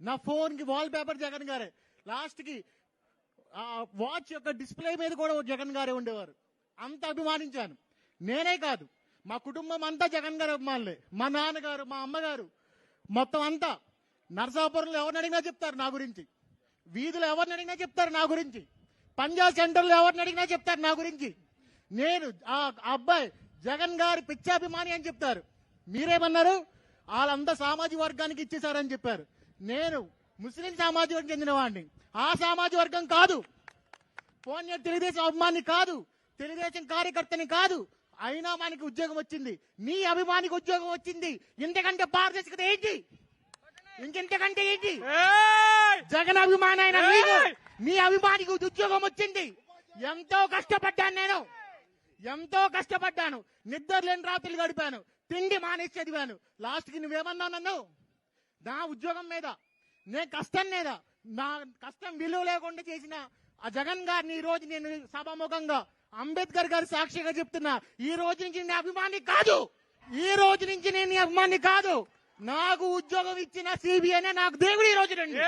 నా ఫోన్ కి wall paper Jagan గారే, లాస్ట్ కి వాచ్ యొక్క డిస్ప్లే మీద కూడా జగన్ గారే ఉండేవారు. అంత అభిమానించాను. నేనే కాదు, మా కుటుంబం అంతా జగన్ గారి అభిమానులే. మా నాన్నగారు, మా అమ్మగారు, మొత్తం అంతా. నరసాపురంలో ఎవరిని అడిగినా చెప్తారు నా గురించి, వీధిలో ఎవరిని అడిగినా చెప్తారు నా గురించి, పంజాబ్ సెంటర్లో ఎవరిని అడిగినా చెప్తారు నా గురించి. నేను ఆ అబ్బాయి జగన్ గారి పిచ్చాభిమాని అని చెప్తారు. మీరేమన్నారు? వాళ్ళంతా సామాజిక వర్గానికి ఇచ్చేశారని చెప్పారు. నేను ముస్లిం సామాజిక వర్గం చెందిన వాడిని, ఆ సామాజిక వర్గం కాదు. పోనీ తెలుగుదేశం అభిమాని కాదు, తెలుగుదేశం కార్యకర్తని కాదు, అయినా మనకి ఉద్యోగం వచ్చింది. నీ అభిమానికి ఉద్యోగం వచ్చింది. ఇంతకంటే పారదర్శకత ఏంటి? ఇంకెంతకంటే ఏంటి? జగన్ అభిమాని అయిన నీ అభిమానికి ఉద్యోగం వచ్చింది. ఎంతో కష్టపడ్డాను, నేను ఎంతో కష్టపడ్డాను. నిద్ర లేని రాత్రులు గడిపాను, తిండి మానేసి చదివాను. లాస్ట్ కి నువ్వేమన్నావు నన్ను? నా ఉద్యోగం మీద, నే కష్టం మీద, నా కష్టం విలువ లేకుండా చేసిన ఆ జగన్ గారిని ఈ రోజు నేను సభాముఖంగా అంబేద్కర్ గారి సాక్షిగా చెప్తున్నా, ఈ రోజు నుంచి నేను అభిమాని కాదు. ఈ రోజు నుంచి నేను అభిమాని కాదు. నాకు ఉద్యోగం ఇచ్చిన సిబిఐనే నాకు దేవుడు ఈ రోజు రండి.